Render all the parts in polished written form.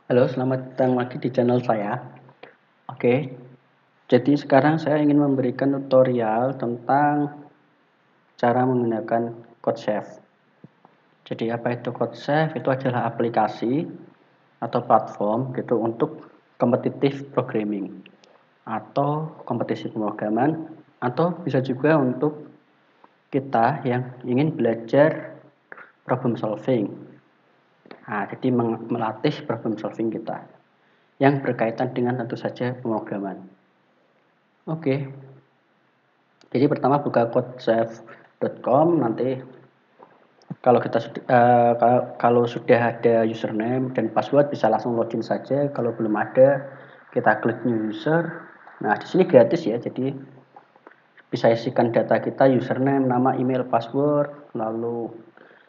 Halo, selamat datang lagi di channel saya. Oke, jadi sekarang saya ingin memberikan tutorial tentang cara menggunakan CodeChef. Jadi apa itu CodeChef? Itu adalah aplikasi atau platform gitu untuk kompetitif programming atau kompetisi pemrograman, atau bisa juga untuk kita yang ingin belajar problem solving. Nah, jadi melatih problem solving kita yang berkaitan dengan tentu saja pemrograman. Oke, jadi pertama buka codechef.com. Nanti kalau sudah ada username dan password bisa langsung login saja. Kalau belum ada, kita klik new user. Nah, di sini gratis ya, jadi bisa isikan data kita, username, nama, email, password, lalu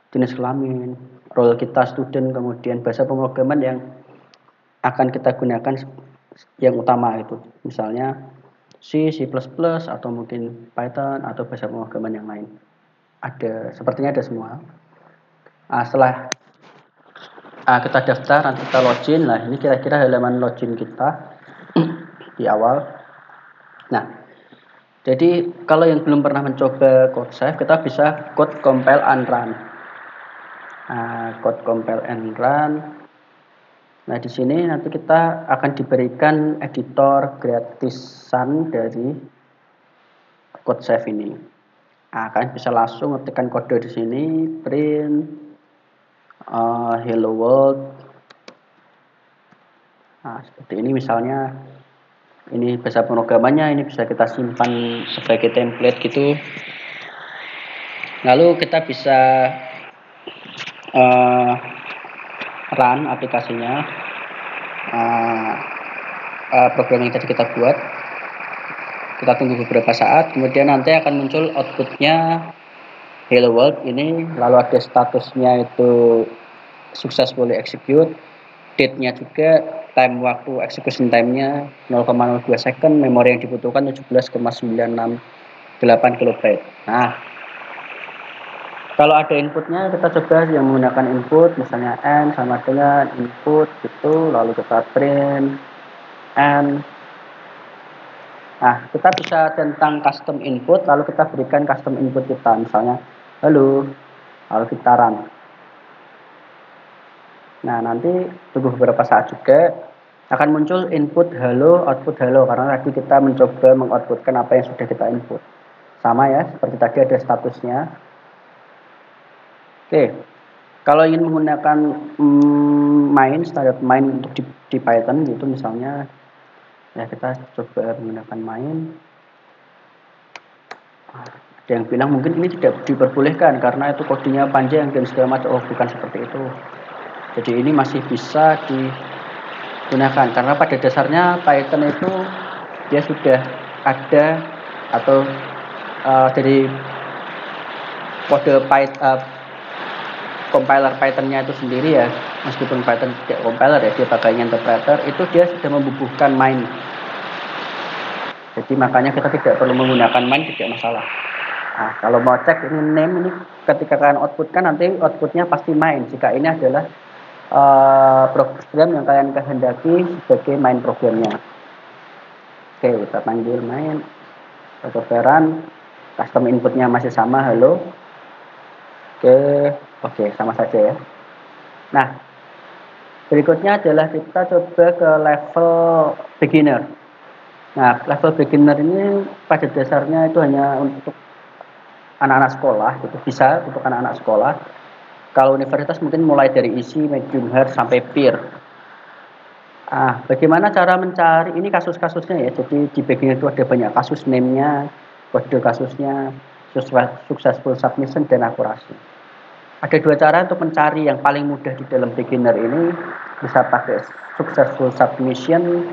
jenis kelamin, role kita student, kemudian bahasa pemrograman yang akan kita gunakan yang utama itu, misalnya C, C++, atau mungkin Python atau bahasa pemrograman yang lain. Sepertinya ada semua. Setelah kita daftar, nanti kita login. Nah, ini kira-kira halaman login kita di awal. Nah, jadi kalau yang belum pernah mencoba CodeChef, kita bisa code compile and run. Code compile and run. Nah, di sini nanti kita akan diberikan editor gratisan dari CodeChef ini. Kalian bisa langsung ngetikkan kode di sini, print hello world. Seperti ini misalnya. Ini bahasa pemrogramannya, ini bisa kita simpan sebagai template gitu. Lalu kita bisa run aplikasinya, program yang tadi kita buat. Kita tunggu beberapa saat, kemudian nanti akan muncul outputnya hello world ini, lalu ada statusnya itu successfully execute, date-nya juga, waktu execution time-nya 0,02 second, memori yang dibutuhkan 17,968 kilobyte. Nah, kalau ada inputnya, kita coba yang menggunakan input, misalnya n sama dengan input gitu, lalu kita print n. Nah, kita bisa tentang custom input, lalu kita berikan custom input kita, misalnya halo, lalu kita run. Nah, nanti tunggu beberapa saat juga akan muncul input halo, output halo, karena tadi kita mencoba mengoutputkan apa yang sudah kita input. Sama ya, seperti tadi ada statusnya. Oke, kalau ingin menggunakan standar main untuk di Python gitu misalnya, ya kita coba menggunakan main. Ada yang bilang mungkin ini tidak diperbolehkan karena itu kodenya panjang dan segala macam. Oh, bukan seperti itu. Jadi ini masih bisa digunakan karena pada dasarnya Python itu dia sudah ada atau dari kode compiler Python-nya itu sendiri ya, meskipun Python tidak compiler ya, dia pakai interpreter, itu dia sudah membubuhkan main. Jadi makanya kita tidak perlu menggunakan main, tidak masalah. Kalau mau cek ini name ini ketika kalian outputkan nanti outputnya pasti main. Jika ini adalah program yang kalian kehendaki sebagai main programnya. Oke, kita panggil main. Run, custom inputnya masih sama, halo. Oke, sama saja ya. Nah, berikutnya adalah kita coba ke level beginner. Nah, level beginner ini pada dasarnya itu hanya untuk anak-anak sekolah, itu bisa untuk anak-anak sekolah. Kalau universitas mungkin mulai dari isi, medium, hard, sampai peer. Bagaimana cara mencari? Ini kasus-kasusnya ya. Jadi di beginner itu ada banyak kasus name-nya, kode kasusnya, successful submission, dan akurasi. Ada dua cara untuk mencari yang paling mudah di dalam beginner ini. Bisa pakai successful submission.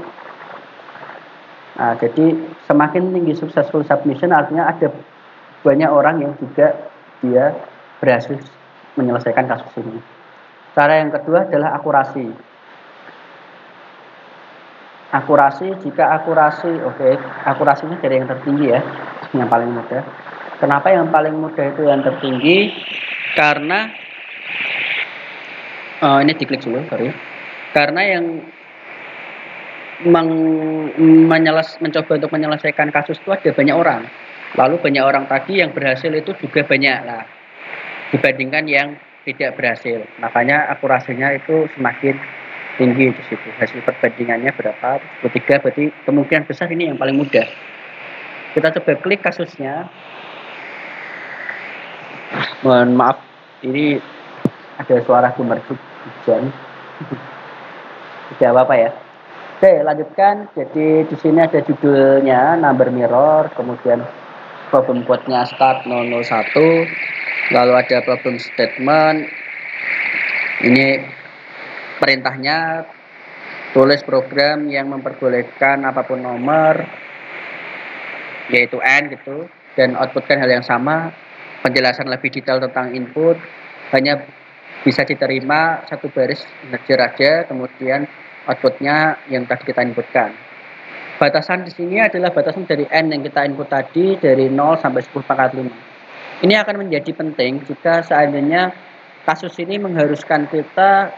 Jadi semakin tinggi successful submission artinya ada banyak orang yang juga dia berhasil menyelesaikan kasus ini. Cara yang kedua adalah akurasi. Jika akurasinya dari yang tertinggi ya, yang paling mudah. Kenapa yang paling mudah itu yang tertinggi? Karena ini diklik dulu, sorry. Karena yang mencoba untuk menyelesaikan kasus itu ada banyak orang. Lalu banyak orang tadi yang berhasil itu juga banyak lah dibandingkan yang tidak berhasil. Makanya akurasinya itu semakin tinggi di situ. Hasil perbandingannya berapa? 23, berarti kemungkinan besar ini yang paling mudah. Kita coba klik kasusnya. Mohon maaf, ini ada suara gemericik hujan. Tidak apa-apa ya. Oke, lanjutkan. Jadi di sini ada judulnya number mirror, kemudian problem code-nya start 001, lalu ada problem statement. Ini perintahnya tulis program yang memperbolehkan apapun nomor, yaitu n gitu, dan outputkan hal yang sama. Penjelasan lebih detail tentang input hanya bisa diterima satu baris integer aja, kemudian outputnya yang tadi kita inputkan. Batasan di sini adalah batasan dari n yang kita input tadi, dari 0 sampai 10 pangkat 5. Ini akan menjadi penting jika seandainya kasus ini mengharuskan kita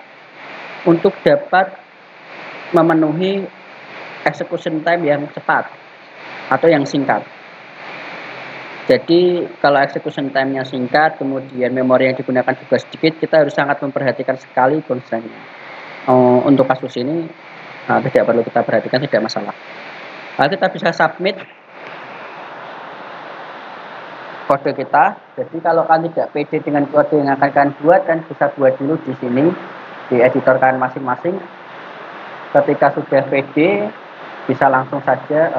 untuk dapat memenuhi execution time yang cepat atau yang singkat. Jadi kalau execution time-nya singkat, kemudian memori yang digunakan juga sedikit, kita harus sangat memperhatikan sekali constraint-nya. Untuk kasus ini tidak perlu kita perhatikan, tidak masalah. Lalu kita bisa submit kode kita. Jadi kalau kalian tidak pede dengan kode yang akan kalian buat, kan bisa buat dulu di sini di editor kalian masing-masing. Ketika sudah pede, bisa langsung saja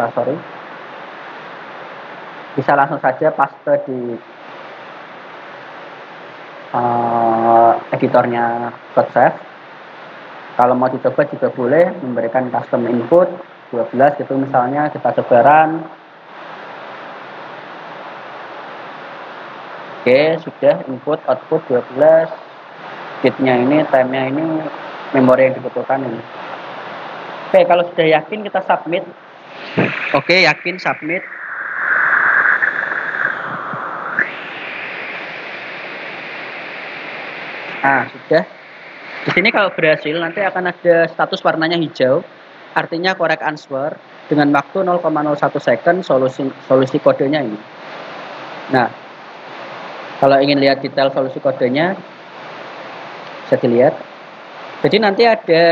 bisa langsung saja paste di editornya CodeSafe. Kalau mau dicoba juga boleh memberikan custom input 12 gitu misalnya, kita coba run. Oke, sudah input output 12. Speednya ini, time-nya ini, memori yang dibutuhkan ini. Oke, kalau sudah yakin kita submit. Oke, yakin submit. Nah, sudah. Di sini kalau berhasil nanti akan ada status warnanya hijau, artinya correct answer dengan waktu 0,01 second solusi kodenya ini. Nah, kalau ingin lihat detail solusi kodenya bisa dilihat. Jadi nanti ada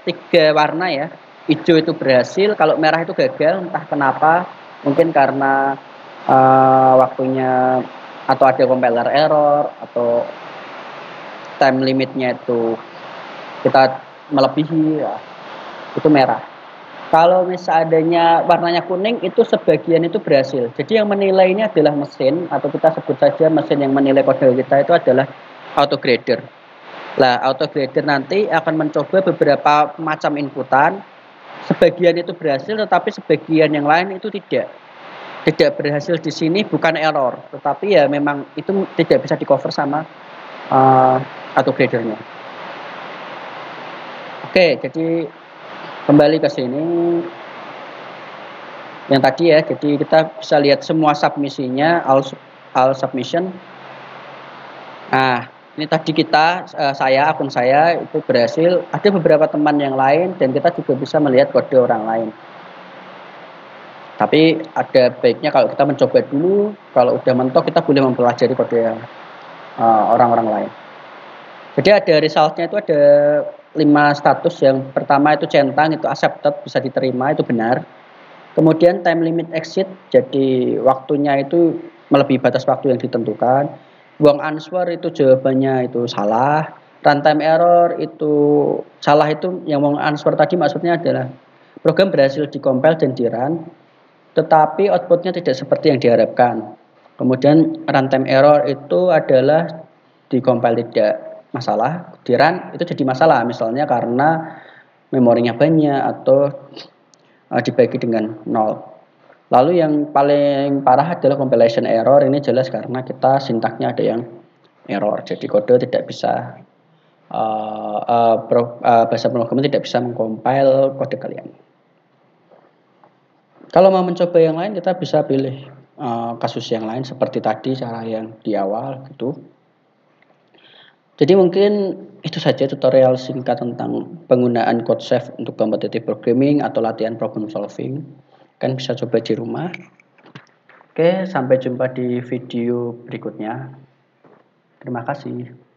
3 warna ya. Hijau itu berhasil, kalau merah itu gagal, entah kenapa, mungkin karena waktunya atau ada compiler error atau time limitnya itu kita melebihi, ya, itu merah. Kalau misalnya warnanya kuning, itu sebagian itu berhasil. Jadi yang menilai ini adalah mesin, atau kita sebut saja mesin yang menilai kode kita itu adalah autograder. Nah, autograder nanti akan mencoba beberapa macam inputan. Sebagian itu berhasil, tetapi sebagian yang lain itu tidak berhasil. Di sini bukan error, tetapi ya memang itu tidak bisa di cover sama autogradernya. Oke, jadi kembali ke sini yang tadi ya. Jadi kita bisa lihat semua submisinya, all submission. Nah, ini tadi akun saya itu berhasil. Ada beberapa teman yang lain, dan kita juga bisa melihat kode orang lain. Tapi ada baiknya kalau kita mencoba dulu. Kalau udah mentok, kita boleh mempelajari kode orang-orang lain. Jadi ada resultnya itu ada 5 status. Yang pertama itu centang, itu accepted, bisa diterima, itu benar. Kemudian time limit exceed, jadi waktunya itu melebihi batas waktu yang ditentukan. Buang answer itu jawabannya itu salah. Runtime error itu salah, itu yang mau answer tadi maksudnya adalah program berhasil dikompil dan di run, tetapi outputnya tidak seperti yang diharapkan. Kemudian runtime error itu adalah dikompil tidak masalah, di run itu jadi masalah, misalnya karena memorinya banyak atau dibagi dengan 0. Lalu yang paling parah adalah compilation error. Ini jelas karena kita sintaknya ada yang error, jadi kode tidak bisa bahasa pemrograman tidak bisa mengcompile kode kalian. Kalau mau mencoba yang lain, kita bisa pilih kasus yang lain seperti tadi, cara yang di awal gitu. Jadi mungkin itu saja tutorial singkat tentang penggunaan code safe untuk competitive programming atau latihan problem solving. Kan bisa coba di rumah. Oke, sampai jumpa di video berikutnya. Terima kasih.